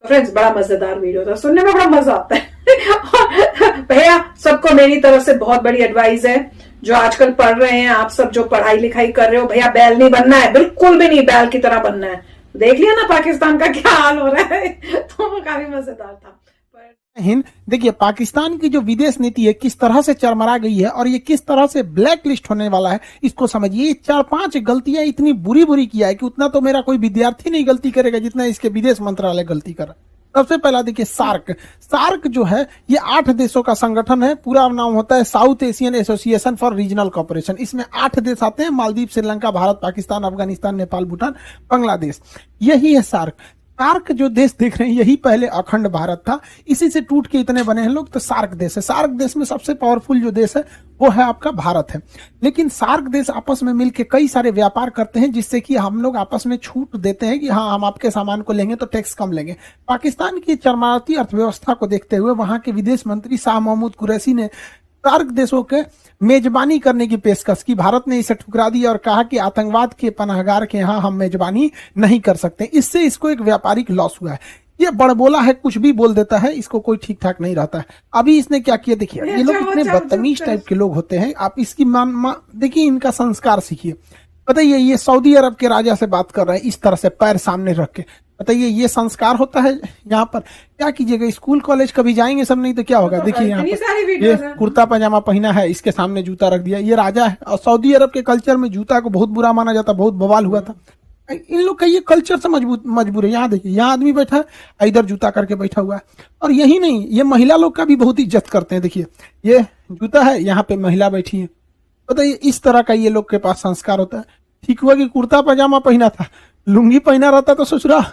Friends बड़ा मजेदार video था, सुनने में बड़ा मजा आता है। भैया सबको मेरी तरफ से बहुत बड़ी एडवाइस है, जो आजकल पढ़ रहे हैं आप सब, जो पढ़ाई लिखाई कर रहे हो, भैया बैल नहीं बनना है, बिल्कुल भी नहीं बैल की तरह बनना है। देख लिया ना पाकिस्तान का क्या हाल हो रहा है। तो वो काफी मजेदार था। हिंद देखिए, पाकिस्तान की जो विदेश नीति है किस तरह से चरमरा गई है और ये किस तरह से ब्लैक लिस्ट होने वाला है, इसको समझिए। 4-5 गलतियां इतनी बुरी बुरी किया है कि उतना तो मेरा कोई विद्यार्थी नहीं गलती करेगा जितना इसके विदेश मंत्रालय गलती कर रहा है। सबसे पहला देखिए सार्क जो है ये 8 देशों का संगठन है। पूरा नाम होता है South Asian Association for Regional Cooperation. इसमें 8 देश आते हैं, मालदीव, श्रीलंका, भारत, पाकिस्तान, अफगानिस्तान, नेपाल, भूटान, बांग्लादेश। यही है सार्क जो देश देख रहे हैं यही पहले अखंड भारत था, इसी से टूट के इतने बने हैं लोग। तो सार्क देश है। सार्क देश में सबसे पावरफुल जो देश है वो है आपका भारत है। लेकिन सार्क देश आपस में मिलकर कई सारे व्यापार करते हैं, जिससे कि हम लोग आपस में छूट देते हैं कि हाँ हम आपके सामान को लेंगे तो टैक्स कम लेंगे। पाकिस्तान की चरमराती अर्थव्यवस्था को देखते हुए वहां के विदेश मंत्री शाह महमूद कुरैशी ने सार्क देशों के मेजबानी करने की पेशकश की। भारत ने इसे ठुकरा दिया और कहा कि आतंकवाद के पनाहगार के यहाँ हम मेजबानी नहीं कर सकते। इससे इसको एक व्यापारिक लॉस हुआ है। ये बड़बोला है, कुछ भी बोल देता है, इसको कोई ठीक ठाक नहीं रहता है। अभी इसने क्या किया देखिए, ये लोग इतने बदतमीज टाइप के लोग होते हैं। आप इसकी देखिए, इनका संस्कार सीखिए। बताइए, ये सऊदी अरब के राजा से बात कर रहे हैं इस तरह से पैर सामने रख के। बताइए ये संस्कार होता है यहाँ पर? क्या कीजिएगा, स्कूल कॉलेज कभी जाएंगे सब, नहीं तो क्या होगा। देखिए यहाँ पर ये कुर्ता पजामा पहना है, इसके सामने जूता रख दिया। ये राजा है और सऊदी अरब के कल्चर में जूता को बहुत बुरा माना जाता, बहुत बवाल हुआ था। इन लोग का ये कल्चर से मजबूर है। यहाँ देखिए, यहाँ आदमी बैठा है, इधर जूता करके बैठा हुआ है। और यही नहीं, ये महिला लोग का भी बहुत इज्जत करते हैं। देखिए ये जूता है, यहाँ पे महिला बैठी है। बताइए इस तरह का ये लोग के पास संस्कार होता है। ठीक हुआ कि कुर्ता पजामा पहना था, लुंगी पहना रहता तो ससुरा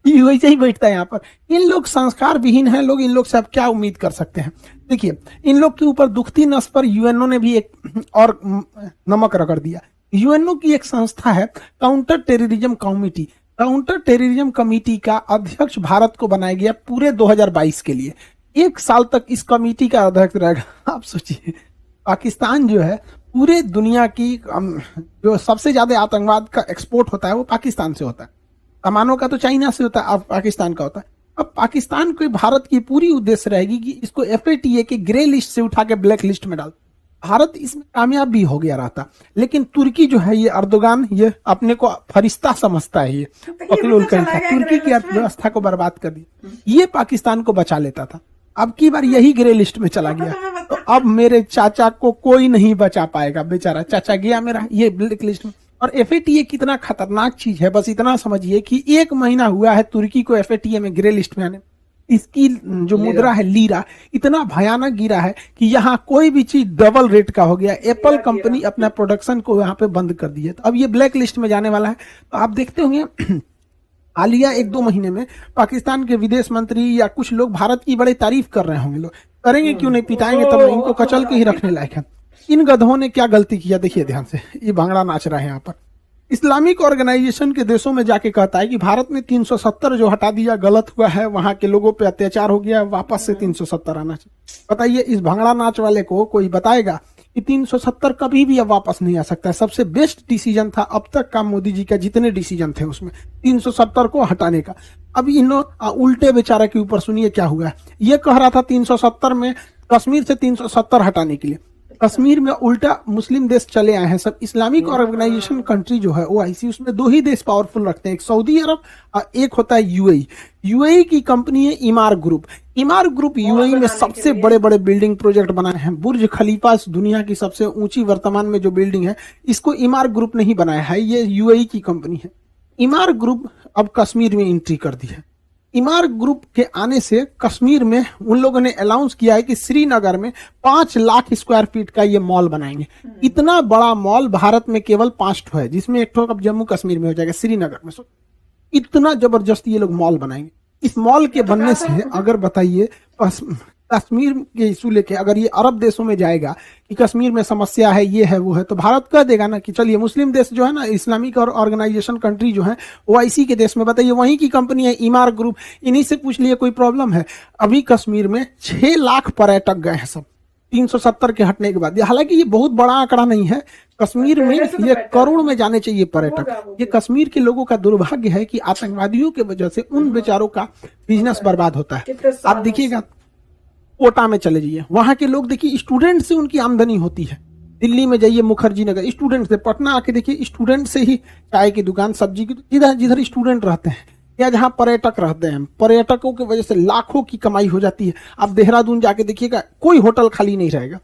वैसे ही बैठता है यहाँ पर। इन लोग संस्कार विहीन है लोग, इन लोग से आप क्या उम्मीद कर सकते हैं। देखिए इन लोग के ऊपर दुखती नस पर यूएनओ ने भी एक और नमक रगड़ दिया। यूएनओ की एक संस्था है counter terrorism committee. Counter terrorism committee का अध्यक्ष भारत को बनाया गया पूरे 2022 के लिए। 1 साल तक इस कमेटी का अध्यक्ष रहेगा। आप सोचिए, पाकिस्तान जो है पूरे दुनिया की जो सबसे ज्यादा आतंकवाद का एक्सपोर्ट होता है वो पाकिस्तान से होता है। सामानों का तो चाइना से होता है, अब पाकिस्तान का होता है। अब पाकिस्तान को भारत की पूरी उद्देश्य रहेगी कि इसको FATA के ग्रे लिस्ट से उठा के ब्लैक लिस्ट में डाल। भारत इसमें कामयाब भी हो गया रहता, लेकिन तुर्की जो है ये अर्दोगान ये अपने को फरिश्ता समझता है, ये अकलूल करता है, तुर्की की अर्थव्यवस्था को बर्बाद कर दिया। ये पाकिस्तान को बचा लेता था, अब की बार यही ग्रे लिस्ट में चला गया। तो अब मेरे चाचा को कोई नहीं बचा पाएगा, बेचारा चाचा गया मेरा ये ब्लैक लिस्ट में। और FATA कितना खतरनाक चीज है, बस इतना समझिए कि 1 महीना हुआ है तुर्की को FATA में ग्रे लिस्ट में आने। इसकी जो मुद्रा है लीरा इतना भयानक गिरा है कि यहाँ कोई भी चीज डबल रेट का हो गया। एप्पल कंपनी अपना प्रोडक्शन को यहाँ पे बंद कर दी है, तो अब ये ब्लैक लिस्ट में जाने वाला है। तो आप देखते होंगे हालिया 1-2 महीने में पाकिस्तान के विदेश मंत्री या कुछ लोग भारत की बड़ी तारीफ कर रहे होंगे। लोग करेंगे क्यों नहीं, पिटाएंगे तब, इनको कचल के ही रखने लायक है। इन गधों ने क्या गलती किया देखिए ध्यान से, ये भांगड़ा नाच रहा है यहाँ पर। इस्लामिक ऑर्गेनाइजेशन के देशों में जाके कहता है कि भारत में 370 जो हटा दिया गलत हुआ है, वहां के लोगों पे अत्याचार हो गया, वापस से 370 आना चाहिए। बताइए इस भांगड़ा नाच वाले को कोई बताएगा कि 370 कभी भी अब वापस नहीं आ सकता है। सबसे बेस्ट डिसीजन था अब तक का मोदी जी का, जितने डिसीजन थे उसमें 370 को हटाने का। अब इन उल्टे बेचारे के ऊपर सुनिए क्या हुआ है। ये कह रहा था 370 में कश्मीर से 370 हटाने के लिए, कश्मीर में उल्टा मुस्लिम देश चले आए हैं सब। इस्लामिक ऑर्गेनाइजेशन कंट्री जो है OIC, उसमें 2 ही देश पावरफुल रखते हैं, एक सऊदी अरब और एक होता है UAE। UAE की कंपनी है इमार ग्रुप। इमार ग्रुप UAE में सबसे बड़े बड़े बिल्डिंग प्रोजेक्ट बनाए हैं। बुर्ज खलीफा दुनिया की सबसे ऊंची वर्तमान में जो बिल्डिंग है, इसको इमार ग्रुप ने ही बनाया है, ये UAE की कंपनी है। इमार ग्रुप अब कश्मीर में एंट्री कर दी है। इमार ग्रुप के आने से कश्मीर में उन लोगों ने अनाउंस किया है कि श्रीनगर में 5 लाख स्क्वायर फीट का ये मॉल बनाएंगे। इतना बड़ा मॉल भारत में केवल 5 ठो है, जिसमें एक ठो अब जम्मू कश्मीर में हो जाएगा, श्रीनगर में। इतना जबरदस्त ये लोग मॉल बनाएंगे। इस मॉल के बनने से अगर बताइए कश्मीर के इशू लेके अगर ये अरब देशों में जाएगा कि कश्मीर में समस्या है, ये है वो है, तो भारत कह देगा ना कि चलिए मुस्लिम देश जो है ना, इस्लामिक और ऑर्गेनाइजेशन कंट्री जो है OIC के देश में, बताइए वहीं की कंपनी है इमार ग्रुप, इन्हीं से पूछ लिए कोई प्रॉब्लम है। अभी कश्मीर में 6 लाख पर्यटक गए हैं सब। 370 के हटने के बाद। हालांकि ये बहुत बड़ा आंकड़ा नहीं है, कश्मीर में ये करोड़ में जाने चाहिए पर्यटक। ये कश्मीर के लोगों का दुर्भाग्य है कि आतंकवादियों की वजह से उन बेचारों का बिजनेस बर्बाद होता है। आप देखिएगा, कोटा में चले जाइए, वहां के लोग देखिए स्टूडेंट से उनकी आमदनी होती है। दिल्ली में जाइए मुखर्जी नगर, स्टूडेंट से। पटना आके देखिए, स्टूडेंट से ही चाय की दुकान, सब्जी की, जिधर जिधर स्टूडेंट रहते हैं या जहां पर्यटक रहते हैं, पर्यटकों की वजह से लाखों की कमाई हो जाती है। आप देहरादून जाके देखिएगा, कोई होटल खाली नहीं रहेगा।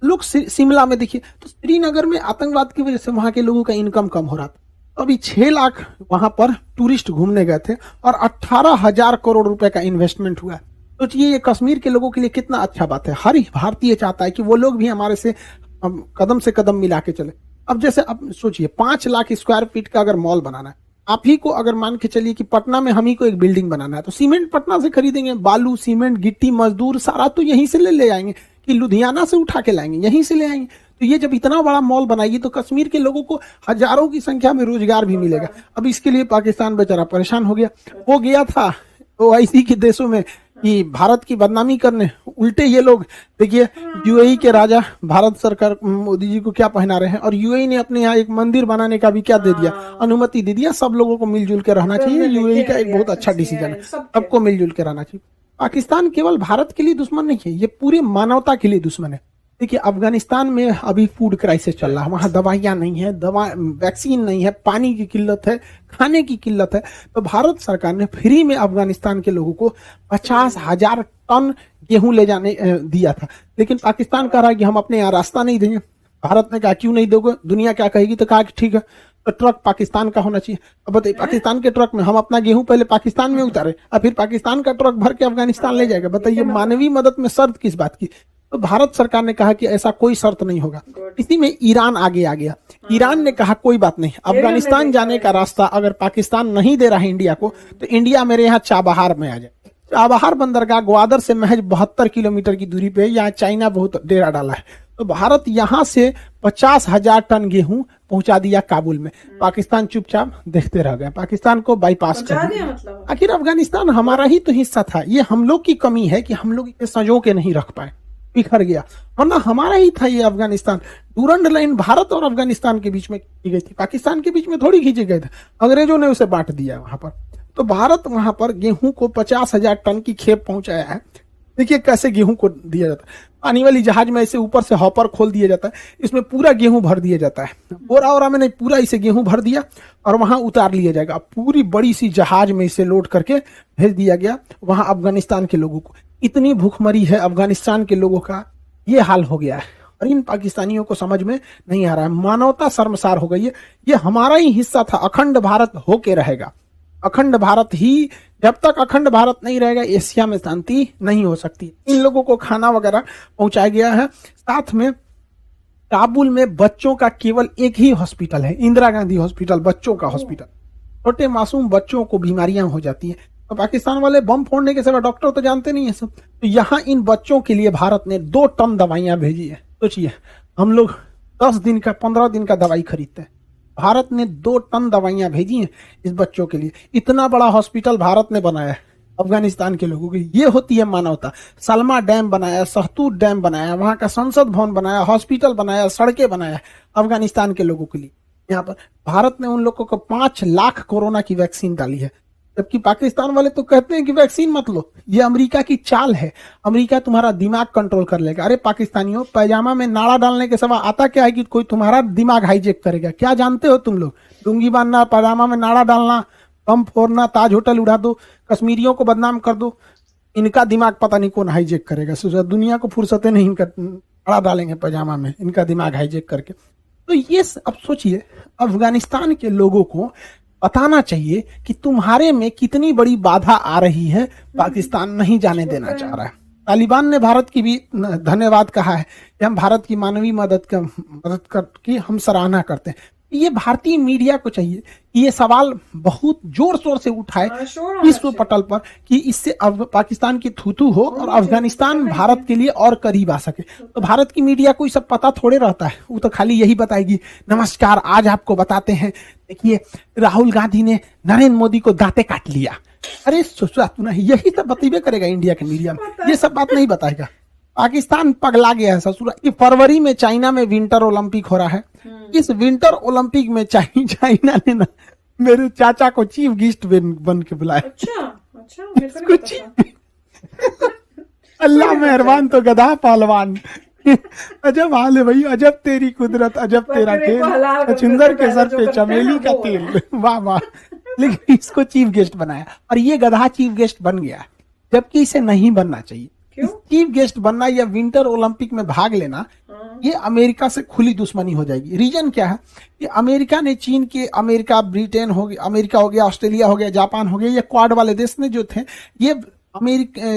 लोग शिमला में देखिए, तो श्रीनगर में आतंकवाद की वजह से वहां के लोगों का इनकम कम हो रहा था। तो अभी 6 लाख वहां पर टूरिस्ट घूमने गए थे और 18,000 करोड़ रुपए का इन्वेस्टमेंट हुआ है। सोचिए ये कश्मीर के लोगों के लिए कितना अच्छा बात है। हर भारतीय चाहता है कि वो लोग भी हमारे से कदम से कदम मिला के चले। अब जैसे अब सोचिए 5 लाख स्क्वायर फीट का अगर मॉल बनाना है, आप ही को अगर मान के चलिए कि पटना में हम ही को एक बिल्डिंग बनाना है, तो सीमेंट पटना से खरीदेंगे, बालू सीमेंट गिट्टी मजदूर सारा तो यहीं से ले आएंगे कि लुधियाना से उठा के लाएंगे, यहीं से ले आएंगे। तो ये जब इतना बड़ा मॉल बनाएगी तो कश्मीर के लोगों को हजारों की संख्या में रोजगार भी मिलेगा। अब इसके लिए पाकिस्तान बेचारा परेशान हो गया। वो गया था ओआईसी के देशों में कि भारत की बदनामी करने, उल्टे ये लोग देखिए यूएई के राजा भारत सरकार मोदी जी को क्या पहना रहे हैं, और यूएई ने अपने यहाँ एक मंदिर बनाने का भी क्या दे दिया, अनुमति दे दिया। सब लोगों को मिलजुल के रहना चाहिए। यूएई का एक बहुत अच्छा डिसीजन है, सबको मिलजुल के रहना चाहिए। पाकिस्तान केवल भारत के लिए दुश्मन नहीं है, ये पूरी मानवता के लिए दुश्मन है। देखिए अफगानिस्तान में अभी फूड क्राइसिस चल रहा है, वहां दवाइयां नहीं है, वैक्सीन नहीं है, पानी की किल्लत है, खाने की किल्लत है। तो भारत सरकार ने फ्री में अफगानिस्तान के लोगों को 50,000 टन गेहूं ले जाने दिया था। लेकिन पाकिस्तान कह रहा है कि हम अपने यहाँ रास्ता नहीं देंगे। भारत ने कहा क्यों नहीं दोगे, दुनिया क्या कहेगी, तो कहा कि ठीक है, तो ट्रक पाकिस्तान का होना चाहिए। अब बताइए, पाकिस्तान के ट्रक में हम अपना गेहूं पहले पाकिस्तान में उतारे और फिर पाकिस्तान का ट्रक भर के अफगानिस्तान ले जाएगा। बताइए मानवीय मदद में शर्त किस बात की। तो भारत सरकार ने कहा कि ऐसा कोई शर्त नहीं होगा। इसी में ईरान आगे आ गया। ईरान ने कहा कोई बात नहीं, अफगानिस्तान जाने का रास्ता अगर पाकिस्तान नहीं दे रहा है इंडिया को, तो इंडिया मेरे यहाँ चाबहार में आ जाए। चाबहार बंदरगाह ग्वादर से महज 72 किलोमीटर की दूरी पे, यहाँ चाइना बहुत डेरा डाला है। तो भारत यहाँ से 50,000 टन गेहूं पहुंचा दिया काबुल में। पाकिस्तान चुपचाप देखते रह गए, पाकिस्तान को बाईपास कर दिया। मतलब आखिर अफगानिस्तान हमारा ही तो हिस्सा था, ये हम लोग की कमी है कि हम लोग इसे संजो के नहीं रख पाए, बिखर गया, वरना हमारा ही था ये अफगानिस्तान। डूरंड लाइन भारत और अफगानिस्तान के बीच में की गई थी, पाकिस्तान के बीच में थोड़ी खींचे गए थे, अंग्रेजों ने उसे बांट दिया वहां पर। तो भारत वहां पर गेहूं को 50,000 टन की खेप पहुंचाया है। देखिए कैसे गेहूं को दिया जाता है, पानी वाली जहाज में ऐसे ऊपर से हॉपर खोल दिया जाता है, इसमें पूरा गेहूं भर दिया जाता है, बोरा वोरा में नहीं, पूरा इसे गेहूं भर दिया और वहां उतार लिया जाएगा। पूरी बड़ी सी जहाज में इसे लोड करके भेज दिया गया वहां अफगानिस्तान के लोगों को। इतनी भूखमरी है अफगानिस्तान के लोगों का, ये हाल हो गया है और इन पाकिस्तानियों को समझ में नहीं आ रहा है। मानवता शर्मसार हो गई है। ये हमारा ही हिस्सा था, अखंड भारत होके रहेगा। अखंड भारत ही, जब तक अखंड भारत नहीं रहेगा एशिया में शांति नहीं हो सकती। इन लोगों को खाना वगैरह पहुंचाया गया है। साथ में काबुल में बच्चों का केवल एक ही हॉस्पिटल है, इंदिरा गांधी हॉस्पिटल, बच्चों का हॉस्पिटल। छोटे मासूम बच्चों को बीमारियां हो जाती हैं। तो पाकिस्तान वाले बम फोड़ने के सिवा डॉक्टर तो जानते नहीं है सब। तो यहाँ इन बच्चों के लिए भारत ने 2 टन दवाइयां भेजी है। सोचिए हम लोग 10 दिन का 15 दिन का दवाई खरीदते हैं, भारत ने 2 टन दवाइयां भेजी हैं इस बच्चों के लिए। इतना बड़ा हॉस्पिटल भारत ने बनाया है अफगानिस्तान के लोगों की। ये होती है मानवता। सलमा डैम बनाया, सहतूत डैम बनाया, वहां का संसद भवन बनाया, हॉस्पिटल बनाया, सड़कें बनाया अफगानिस्तान के लोगों के लिए। यहाँ पर भारत ने उन लोगों को 5 लाख कोरोना की वैक्सीन डाली है, जबकि पाकिस्तान वाले तो कहते हैं कि वैक्सीन मत लो, ये अमेरिका की चाल है, अमेरिका तुम्हारा दिमाग कंट्रोल कर लेगा। अरे पाकिस्तानियों, पैजामा में नाड़ा डालने के सिवा आता क्या है कि कोई तुम्हारा दिमाग हाईजेक करेगा? क्या जानते हो तुम लोग? लुंगी बांधना, पैजामा में नाड़ा डालना, बम फोड़ना, ताज होटल उड़ा दो, कश्मीरियों को बदनाम कर दो, इनका दिमाग पता नहीं कौन हाईजेक करेगा। दुनिया को फुर्सतें नहीं, नाड़ा डालेंगे पैजामा में, इनका दिमाग हाईजेक करके। तो ये अब सोचिए, अफगानिस्तान के लोगों को बताना चाहिए कि तुम्हारे में कितनी बड़ी बाधा आ रही है, पाकिस्तान नहीं जाने देना चाह रहा है। तालिबान ने भारत की भी धन्यवाद कहा है कि हम भारत की मानवीय मदद की हम सराहना करते हैं। ये भारतीय मीडिया को चाहिए कि ये सवाल बहुत जोर शोर से उठाए विश्व पटल पर कि इससे पाकिस्तान की थूथू हो और अफगानिस्तान भारत के लिए और करीब आ सके। तो भारत की मीडिया को सब पता थोड़े रहता है, वो तो खाली यही बताएगी, नमस्कार आज आपको बताते हैं, देखिए राहुल गांधी ने नरेंद्र मोदी को दांते काट लिया। अरे सोचा तू नहीं, यही सब बतेबे करेगा इंडिया के मीडिया में, ये सब बात नहीं बताएगा। पाकिस्तान पगला गया है ससुरा। ये फरवरी में चाइना में विंटर ओलंपिक हो रहा है। इस विंटर ओलंपिक में चाइना ने ना मेरे चाचा को चीफ गेस्ट बन के बुलाया। अच्छा अच्छा, मेरे को नहीं पता था। अल्लाह मेहरबान तो गधा पहलवान। अजब हाल है भाई, अजब तेरी कुदरत, अजब तेरा खेल, चुंदर के सर पे चमेली का तेल, वाह वाह। लेकिन इसको चीफ गेस्ट बनाया और ये गधा चीफ गेस्ट बन गया, जबकि इसे नहीं बनना चाहिए। चीफ गेस्ट बनना या विंटर ओलंपिक में भाग लेना, ये अमेरिका से खुली दुश्मनी हो जाएगी। रीजन क्या है कि अमेरिका ने चीन के, अमेरिका ब्रिटेन हो गया, अमेरिका हो गया, ऑस्ट्रेलिया हो गया, जापान हो गया, ये क्वाड वाले देश ने जो थे ये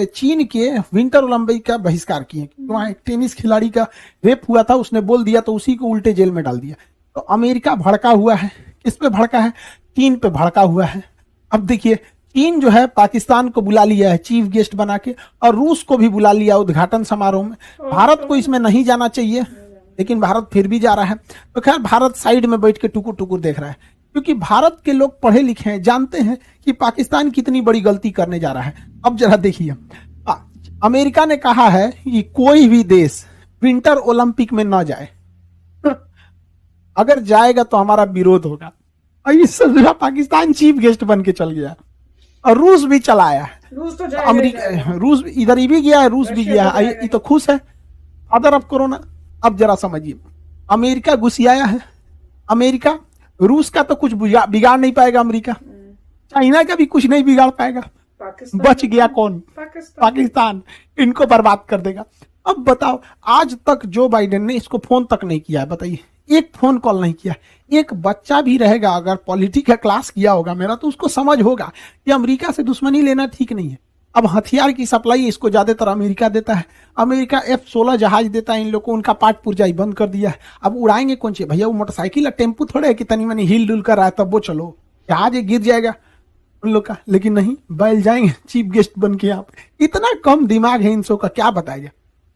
चीन के विंटर ओलंपिक का बहिष्कार किए। वहां एक टेनिस खिलाड़ी का रेप हुआ था, उसने बोल दिया तो उसी को उल्टे जेल में डाल दिया। तो अमेरिका भड़का हुआ है। किस पे भड़का है? चीन पे भड़का हुआ है। अब देखिए चीन जो है पाकिस्तान को बुला लिया है चीफ गेस्ट बना के, और रूस को भी बुला लिया उद्घाटन समारोह में। भारत को इसमें नहीं जाना चाहिए, लेकिन भारत फिर भी जा रहा है। तो खैर भारत साइड में बैठ के टुकुर टुकुर देख रहा है, क्योंकि भारत के लोग पढ़े लिखे हैं, जानते हैं कि पाकिस्तान कितनी बड़ी गलती करने जा रहा है। अब जरा देखिए, अमेरिका ने कहा है कि कोई भी देश विंटर ओलंपिक में न जाए, अगर जाएगा तो हमारा विरोध होगा। और इस पाकिस्तान चीफ गेस्ट बन के चल गया, और रूस भी चला आया है। रूस तो अमेरिका, रूस इधर ही भी गया है, रूस भी गया है, ये तो खुश है। Father of corona. अब जरा समझिए, अमेरिका घुसियाया है। अमेरिका, रूस का तो कुछ बिगाड़ नहीं पाएगा अमेरिका, चाइना का भी कुछ नहीं बिगाड़ पाएगा। बच गया कौन? पाकिस्तान। इनको बर्बाद कर देगा। अब बताओ, आज तक जो बाइडेन ने इसको फोन तक नहीं किया है, बताइए, एक फोन कॉल नहीं किया। एक बच्चा भी रहेगा अगर पॉलिटिकल क्लास किया होगा मेरा, तो उसको समझ होगा कि अमेरिका से दुश्मनी लेना ठीक नहीं है। अब हथियार की सप्लाई इसको ज्यादातर अमेरिका देता है। अमेरिका F-16 जहाज देता है इन लोग को, उनका पाठ पुर्जाई बंद कर दिया है। अब उड़ाएंगे कौन सी भैया? वो मोटरसाइकिल या टेम्पू थोड़े है कि तनी मनी हिल डुल कर रहा है तब वो चलो, जहाज गिर जाएगा उन लोग का। लेकिन नहीं, बैल जाएंगे चीफ गेस्ट बन के। यहाँ पे इतना कम दिमाग है इन सब का, क्या बताया जाए।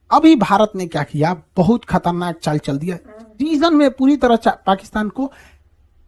अभी भारत ने क्या किया? बहुत खतरनाक चाल चल दिया रीजन में, पूरी तरह पाकिस्तान को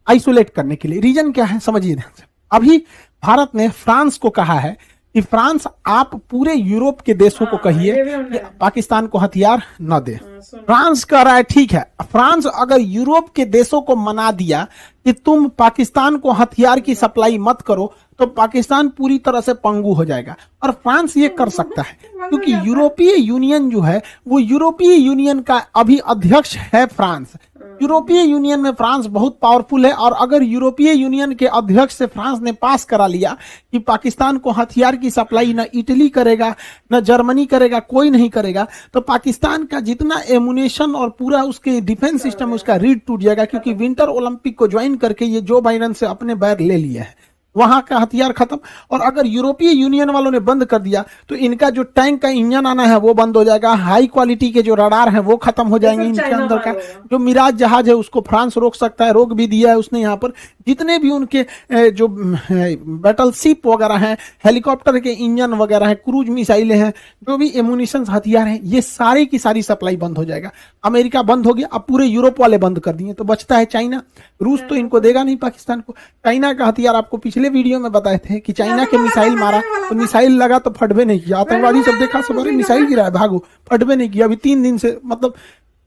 आइसोलेट करने के लिए। रीजन क्या है समझिए ध्यान से। अभी भारत ने फ्रांस को कहा है कि फ्रांस आप पूरे यूरोप के देशों को कहिए कि पाकिस्तान को हथियार न दे। फ्रांस कह रहा है ठीक है। फ्रांस अगर यूरोप के देशों को मना दिया कि तुम पाकिस्तान को हथियार की सप्लाई मत करो, तो पाकिस्तान पूरी तरह से पंगु हो जाएगा। और फ्रांस ये कर सकता है क्योंकि यूरोपीय यूनियन जो है वो यूरोपीय यूनियन का अभी अध्यक्ष है फ्रांस। यूरोपीय यूनियन में फ्रांस बहुत पावरफुल है, और अगर यूरोपीय यूनियन के अध्यक्ष से फ्रांस ने पास करा लिया कि पाकिस्तान को हथियार की सप्लाई न इटली करेगा न जर्मनी करेगा, कोई नहीं करेगा, तो पाकिस्तान का जितना एमुनेशन और पूरा उसके डिफेंस सिस्टम उसका रीढ़ टूट जाएगा। क्योंकि विंटर ओलंपिक को ज्वाइन करके ये जो बाइडेन से अपने बैर ले लिया है, वहां का हथियार खत्म। और अगर यूरोपीय यूनियन वालों ने बंद कर दिया तो इनका जो टैंक का इंजन आना है वो बंद हो जाएगा। हाई क्वालिटी के जो रडार हैं वो खत्म हो जाएंगे। इनके अंदर का जो मिराज जहाज है उसको फ्रांस रोक सकता है, रोक भी दिया है उसने। यहाँ पर जितने भी उनके जो बैटल शिप वगैरह हैं, हेलीकॉप्टर के इंजन वगैरह हैं, क्रूज मिसाइलें हैं, जो भी एमुनिशन हथियार हैं, ये सारी की सारी सप्लाई बंद हो जाएगा। अमेरिका बंद हो गया, अब पूरे यूरोप वाले बंद कर दिए, तो बचता है चाइना। रूस तो इनको देगा नहीं पाकिस्तान को। चाइना का हथियार आपको पिछले वीडियो में बताए थे कि चाइना के मिसाइल मारा तो मिसाइल लगा तो फटबे नहीं किया। आतंकवादी सब देखा, सब अरे मिसाइल गिरा है भागो, फटबे नहीं किया। अभी 3 दिन से, मतलब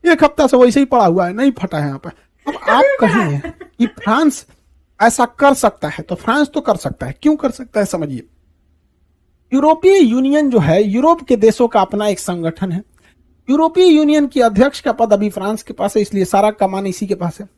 1 हफ्ता से वैसे ही पड़ा हुआ है, नहीं फटा है यहाँ पे। अब आप कहेंगे कि फ्रांस ऐसा कर सकता है, तो फ्रांस तो कर सकता है। क्यों कर सकता है समझिए। यूरोपीय यूनियन जो है, यूरोप के देशों का अपना एक संगठन है। यूरोपीय यूनियन की अध्यक्ष का पद अभी फ्रांस के पास है, इसलिए सारा कमान इसी के पास है।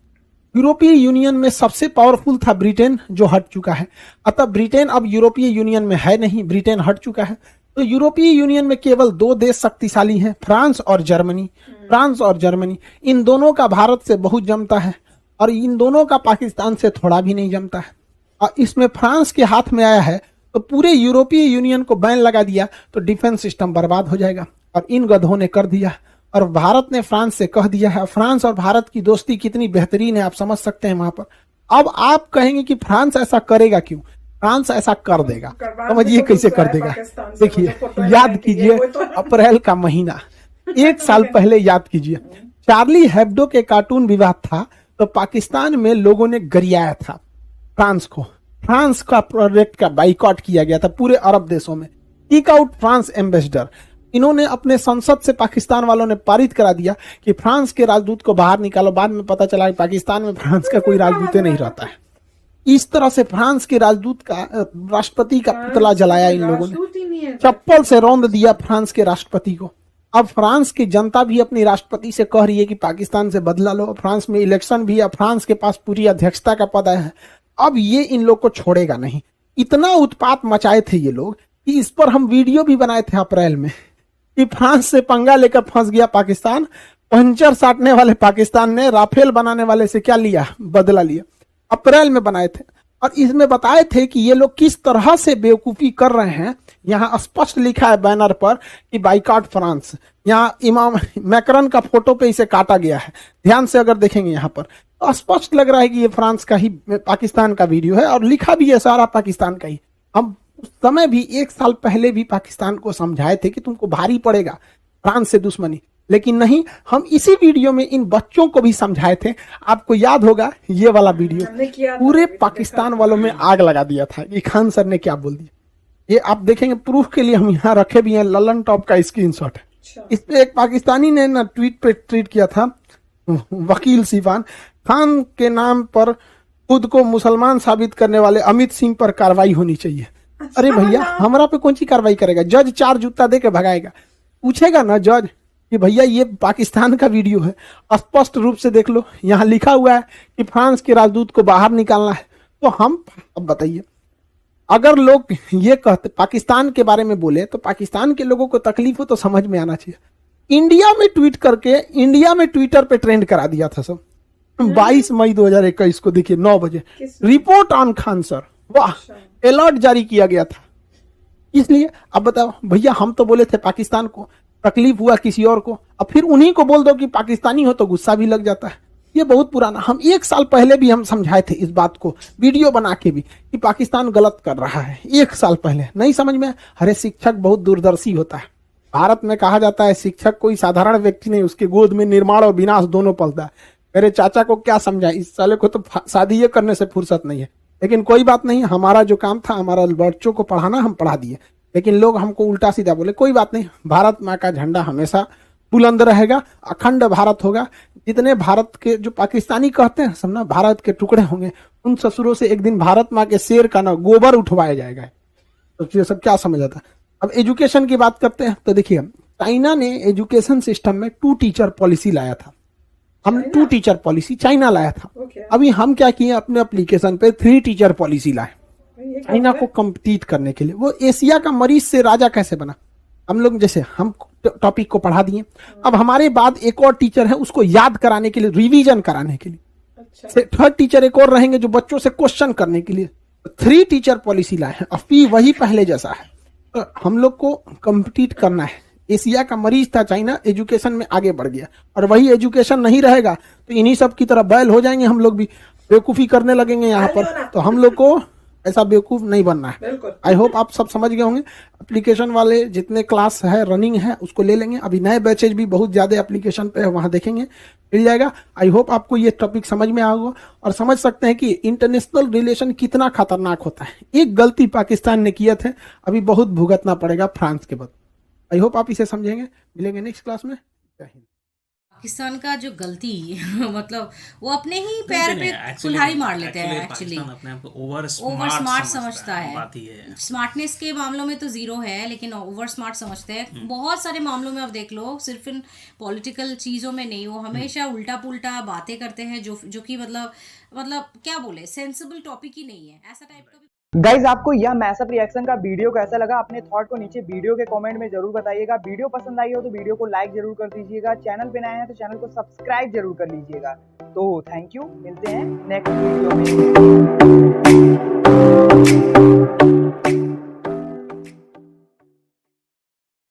यूरोपीय यूनियन में सबसे पावरफुल था ब्रिटेन, जो हट चुका है। अतः ब्रिटेन अब यूरोपीय यूनियन में है नहीं, ब्रिटेन हट चुका है। तो यूरोपीय यूनियन में केवल 2 देश शक्तिशाली हैं, फ्रांस और जर्मनी। फ्रांस और जर्मनी, इन दोनों का भारत से बहुत जमता है, और इन दोनों का पाकिस्तान से थोड़ा भी नहीं जमता है। और इसमें फ्रांस के हाथ में आया है तो पूरे यूरोपीय यूनियन को बैन लगा दिया तो डिफेंस सिस्टम बर्बाद हो जाएगा। और इन गधों ने कर दिया, और भारत ने फ्रांस से कह दिया है। फ्रांस और भारत की दोस्ती कितनी बेहतरीन है आप समझ सकते हैं वहां पर। अब आप कहेंगे कि फ्रांस ऐसा करेगा क्यों? फ्रांस ऐसा कर देगा, समझिए कैसे कर देगा। देखिए, याद कीजिए अप्रैल का महीना, 1 साल पहले याद कीजिए, चार्ली हेब्डो के कार्टून विवाद था, तो पाकिस्तान में लोगों ने गरियाया था फ्रांस को। फ्रांस का प्रोडक्ट का बाइकआउट किया गया था पूरे अरब देशों में। Kick out France ambassador. इन्होंने अपने संसद से पाकिस्तान वालों ने पारित करा दिया कि फ्रांस के राजदूत को बाहर निकालो। बाद में पता चला कि पाकिस्तान में फ्रांस का कोई राजदूत नहीं रहता है। इस तरह से फ्रांस के राजदूत का, राष्ट्रपति का पुतला जलाया इन लोगों ने, चप्पल से रौंद दिया फ्रांस के राष्ट्रपति को। अब फ्रांस की जनता भी अपनी राष्ट्रपति से कह रही है कि पाकिस्तान से बदला लो। फ्रांस में इलेक्शन भी है, फ्रांस के पास पूरी अध्यक्षता का पद है। अब ये इन लोग को छोड़ेगा नहीं। इतना उत्पात मचाए थे ये लोग कि इस पर हम वीडियो भी बनाए थे अप्रैल में कि फ्रांस से पंगा लेकर फंस गया पाकिस्तान। पंचर साटने वाले पाकिस्तान ने राफेल बनाने वाले से क्या लिया, बदला लिया। अप्रैल में बनाए थे और इसमें बताए थे कि ये लोग किस तरह से बेवकूफी कर रहे हैं। यहाँ स्पष्ट लिखा है बैनर पर कि बाइकआउट फ्रांस। यहाँ इमाम मैक्रन का फोटो पे इसे काटा गया है। ध्यान से अगर देखेंगे यहाँ पर तो स्पष्ट लग रहा है कि ये फ्रांस का ही, पाकिस्तान का वीडियो है और लिखा भी है सारा पाकिस्तान का ही। हम उस समय भी 1 साल पहले भी पाकिस्तान को समझाए थे कि तुमको भारी पड़ेगा फ्रांस से दुश्मनी, लेकिन नहीं। हम इसी वीडियो में इन बच्चों को भी समझाए थे। आपको याद होगा ये वाला वीडियो, पूरे पाकिस्तान वालों में आग लगा दिया था कि खान सर ने क्या बोल दिया। ये आप देखेंगे, प्रूफ के लिए हम यहाँ रखे भी हैं। ललन टॉप का स्क्रीनशॉट है। इस पे एक पाकिस्तानी ने ना ट्वीट किया था, वकील सिवान खान के नाम पर खुद को मुसलमान साबित करने वाले अमित सिंह पर कार्रवाई होनी चाहिए। अरे भैया, हमारा पे कौन सी कार्रवाई करेगा? जज 4 जूता दे के भगाएगा। पूछेगा ना जज कि भैया ये पाकिस्तान का वीडियो है, स्पष्ट रूप से देख लो, यहाँ लिखा हुआ है कि फ्रांस के राजदूत को बाहर निकालना है। तो हम, अब बताइए, अगर लोग ये कहते पाकिस्तान के बारे में बोले तो पाकिस्तान के लोगों को तकलीफ हो तो समझ में आना चाहिए। इंडिया में ट्वीट करके, इंडिया में ट्विटर पे ट्रेंड करा दिया था सब। 22 मई 2021 को देखिए 9 बजे, रिपोर्ट ऑन खान सर। वाह, अलर्ट जारी किया गया था। इसलिए अब बताओ भैया, हम तो बोले थे पाकिस्तान को तकलीफ हुआ किसी और को, अब फिर उन्हीं को बोल दो कि पाकिस्तानी हो तो गुस्सा भी लग जाता है। ये बहुत पुराना, हम 1 साल पहले भी हम समझाए थे इस बात को, वीडियो बना के भी, कि पाकिस्तान गलत कर रहा है। 1 साल पहले नहीं समझ में। अरे शिक्षक बहुत दूरदर्शी होता है। भारत में कहा जाता है शिक्षक कोई साधारण व्यक्ति नहीं, उसके गोद में निर्माण और विनाश दोनों पलता है। मेरे चाचा को क्या समझाए, इस साले को तो शादी ये करने से फुर्सत नहीं है। लेकिन कोई बात नहीं, हमारा जो काम था, हमारा बच्चों को पढ़ाना, हम पढ़ा दिए। लेकिन लोग हमको उल्टा सीधा बोले, कोई बात नहीं, भारत माँ का झंडा हमेशा बुलंद रहेगा, अखंड भारत होगा। जितने भारत के जो पाकिस्तानी कहते हैं सब ना भारत के टुकड़े होंगे, उन ससुरों से एक दिन भारत माँ के शेर का ना गोबर उठवाया जाएगा। तो ये सब क्या समझ आता। अब एजुकेशन की बात करते हैं तो देखिए, चाइना ने एजुकेशन सिस्टम में 2 टीचर पॉलिसी लाया था। हम 2 टीचर पॉलिसी चाइना लाया था। अभी हम क्या किए, अपने एप्लीकेशन पे 3 टीचर पॉलिसी लाए चाइना को कम्पीट करने के लिए। वो एशिया का मरीज से राजा कैसे बना, हम लोग जैसे हम टॉपिक को पढ़ा दिए। अब हमारे बाद एक और टीचर है, उसको याद कराने के लिए, रिवीजन कराने के लिए। अच्छा। 3rd टीचर एक और रहेंगे जो बच्चों से क्वेश्चन करने के लिए। 3 टीचर पॉलिसी लाए हैं। अब वही पहले जैसा है, तो हम लोग को कम्पीट करना है। एशिया का मरीज था चाइना, एजुकेशन में आगे बढ़ गया, और वही एजुकेशन नहीं रहेगा तो इन्हीं सब की तरह बैल हो जाएंगे। हम लोग भी बेवकूफी करने लगेंगे यहाँ पर। तो हम लोग को ऐसा बेवकूफ नहीं बनना है। आई होप आप सब समझ गए होंगे। एप्लीकेशन वाले जितने क्लास है रनिंग है उसको ले लेंगे। अभी नए बैचेज भी बहुत ज्यादा एप्लीकेशन पे है, वहां देखेंगे, मिल जाएगा। आई होप आपको ये टॉपिक समझ में आएगा और समझ सकते हैं कि इंटरनेशनल रिलेशन कितना खतरनाक होता है। एक गलती पाकिस्तान ने किया थे, अभी बहुत भुगतना पड़ेगा फ्रांस के बाद। आई होप आप इसे समझेंगे। मिलेंगे नेक्स्ट क्लास में। जय हिंद। पाकिस्तान का जो गलती मतलब वो अपने ही पैर पे कुल्हाड़ी मार लेते हैं। एक्चुअली अपने आप को ओवर स्मार्ट समझता है। बात ही है। स्मार्टनेस के मामलों में तो जीरो है, लेकिन ओवर स्मार्ट समझते हैं। बहुत सारे मामलों में आप देख लो, सिर्फ इन पॉलिटिकल चीजों में नहीं, वो हमेशा उल्टा पुल्टा बातें करते हैं जो कि मतलब क्या बोले, सेंसिबल टॉपिक ही नहीं है, ऐसा टाइप का। गाइज, आपको यह मैसअप रिएक्शन का वीडियो कैसा लगा? अपने थॉट को नीचे वीडियो के कमेंट में जरूर बताइएगा। वीडियो पसंद आई हो तो वीडियो को लाइक जरूर कर दीजिएगा। चैनल पे नए हैं तो चैनल को सब्सक्राइब जरूर कर लीजिएगा। तो थैंक यू, मिलते हैं नेक्स्ट वीडियो में।